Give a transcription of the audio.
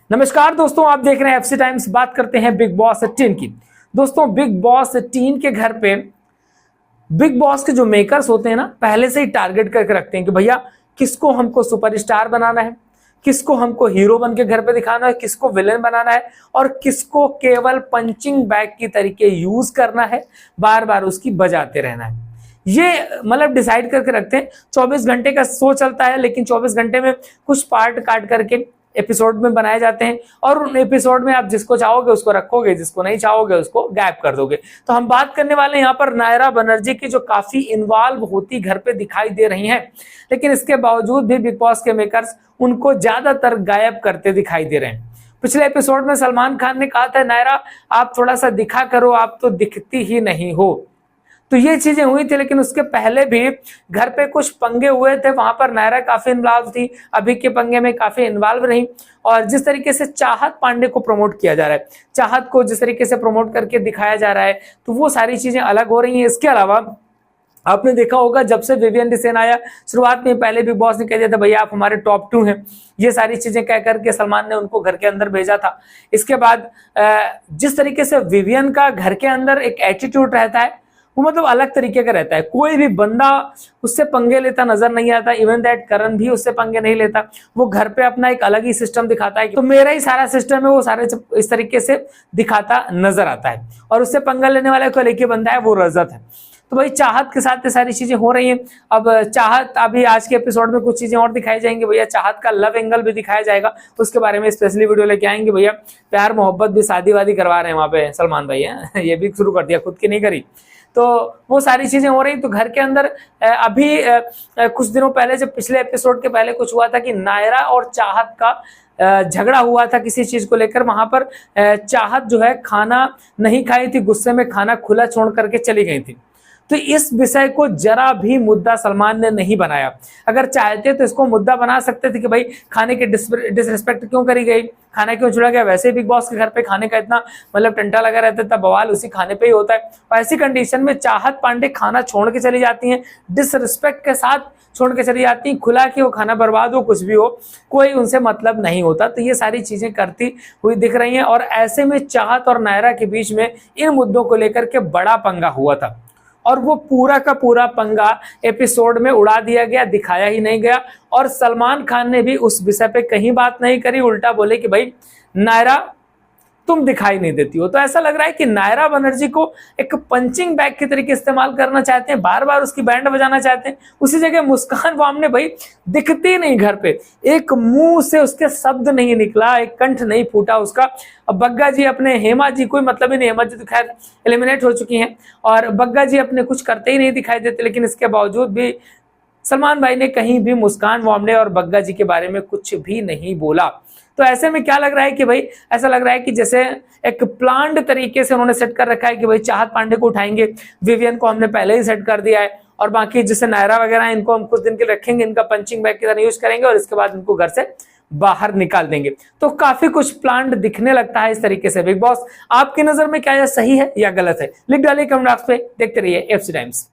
नमस्कार दोस्तों, आप देख रहे हैं एफसी टाइम्स। बात करते हैं बिग बॉस 18 की। दोस्तों, बिग बॉस 18 के घर पे बिग बॉस के जो मेकर्स होते हैं ना, पहले से ही टारगेट करके रखते हैं कि भैया किसको हमको सुपरस्टार बनाना है, किसको हमको हीरो बन के घर पे दिखाना है, किसको विलेन बनाना है और किसको केवल पंचिंग बैग की तरीके यूज करना है, बार बार उसकी बजाते रहना है। ये मतलब डिसाइड करके रखते हैं। 24 घंटे का शो चलता है, लेकिन 24 घंटे में कुछ पार्ट काट करके एपिसोड में बनाए जाते हैं और उन एपिसोड में आप जिसको चाहोगे उसको रखोगे, जिसको नहीं चाहोगे उसको गायब कर दोगे। तो हम बात करने वाले हैं यहाँ पर नायरा बनर्जी की, जो काफी इन्वॉल्व होती घर पे दिखाई दे रही हैं, लेकिन इसके बावजूद भी बिग बॉस के मेकर्स उनको ज्यादातर गायब करते दिखाई दे रहे हैं। पिछले एपिसोड में सलमान खान ने कहा था, नायरा आप थोड़ा सा दिखा करो, आप तो दिखती ही नहीं हो। तो ये चीजें हुई थी, लेकिन उसके पहले भी घर पे कुछ पंगे हुए थे, वहां पर नायरा काफी इन्वॉल्व थी, अभी के पंगे में काफी इन्वॉल्व रही। और जिस तरीके से चाहत पांडे को प्रमोट किया जा रहा है, चाहत को जिस तरीके से प्रमोट करके दिखाया जा रहा है, तो वो सारी चीजें अलग हो रही हैं। इसके अलावा आपने देखा होगा, जब से विवियन डिसेन आया, शुरुआत में पहले बिग बॉस ने कह दिया था भैया आप हमारे टॉप 2 हैं, ये सारी चीजें कह करके सलमान ने उनको घर के अंदर भेजा था। इसके बाद जिस तरीके से विवियन का घर के अंदर एक एटीट्यूड रहता है, वो मतलब अलग तरीके का रहता है। कोई भी बंदा उससे पंगे लेता नजर नहीं आता, इवन दैट करण भी उससे पंगे नहीं लेता। वो घर पे अपना एक अलग ही सिस्टम दिखाता है, तो मेरा ही सारा सिस्टम है, वो सारे इस तरीके से दिखाता नजर आता है। और उससे पंगा लेने वाले को लेके बंदा है वो रजत है। तो भाई चाहत के साथ ये सारी चीजें हो रही हैं। अब चाहत, अभी आज के एपिसोड में कुछ चीजें और दिखाई जाएंगी भैया, चाहत का लव एंगल भी दिखाया जाएगा, उसके बारे में स्पेशली वीडियो लेके आएंगे भैया। प्यार मोहब्बत भी शादी वादी करवा रहे हैं वहां पे सलमान भाई हैं ये भी शुरू कर दिया, खुद की नहीं करी। तो वो सारी चीजें हो रही। तो घर के अंदर अभी कुछ दिनों पहले, जब पिछले एपिसोड के पहले कुछ हुआ था कि नायरा और चाहत का झगड़ा हुआ था किसी चीज को लेकर, वहां पर चाहत जो है खाना नहीं खाई थी, गुस्से में खाना खुला छोड़ करके चली गई थी। तो इस विषय को जरा भी मुद्दा सलमान ने नहीं बनाया। अगर चाहते तो इसको मुद्दा बना सकते थे कि भाई खाने की डिसरिस्पेक्ट क्यों करी गई, खाना क्यों छुड़ा गया। वैसे बिग बॉस के घर पे खाने का इतना मतलब टंटा लगा रहता था, बवाल उसी खाने पे ही होता है। और ऐसी कंडीशन में चाहत पांडे खाना छोड़ के चली जाती हैं, डिसरिस्पेक्ट के साथ छोड़ के चली जाती हैं, खुला कि वो खाना बर्बाद हो, कुछ भी हो, कोई उनसे मतलब नहीं होता। तो ये सारी चीजें करती हुई दिख रही हैं। और ऐसे में चाहत और नायरा के बीच में इन मुद्दों को लेकर के बड़ा पंगा हुआ था, और वो पूरा का पूरा पंगा एपिसोड में उड़ा दिया गया, दिखाया ही नहीं गया। और सलमान खान ने भी उस विषय पे कहीं बात नहीं करी, उल्टा बोले कि भाई नायरा तुम दिखाई नहीं देती हो। तो ऐसा लग रहा है कि नायरा बनर्जी को एक पंचिंग बैग के तरीके इस्तेमाल करना चाहते हैं, बार बार उसकी बैंड बजाना चाहते हैं। उसी जगह मुस्कान वामने भाई दिखती नहीं घर पे, एक मुंह से उसके शब्द नहीं निकला, एक कंठ नहीं फूटा उसका। अब बग्गा जी अपने, हेमा जी कोई मतलब ही नहीं, हेमा जी तो खैर एलिमिनेट हो चुकी हैं, और बग्गा जी अपने कुछ करते ही नहीं दिखाई देते। लेकिन इसके बावजूद भी सलमान भाई ने कहीं भी मुस्कान वामने और बग्गा जी के बारे में कुछ भी नहीं बोला। तो ऐसे में क्या लग रहा है कि भाई, ऐसा लग रहा है कि जैसे एक प्लान्ड तरीके से उन्होंने सेट कर रखा है कि भाई चाहत पांडे को उठाएंगे, विवियन को हमने पहले ही सेट कर दिया है, और बाकी जैसे नायरा वगैरह है इनको हम कुछ दिन के लिए रखेंगे, इनका पंचिंग बैग की तरह यूज करेंगे और इसके बाद इनको घर से बाहर निकाल देंगे। तो काफी कुछ प्लान्ड दिखने लगता है इस तरीके से बिग बॉस। आपकी नजर में क्या यह सही है या गलत है? लिख डालिए कमेंट बॉक्स पे। देखते रहिए एफसी टाइम्स।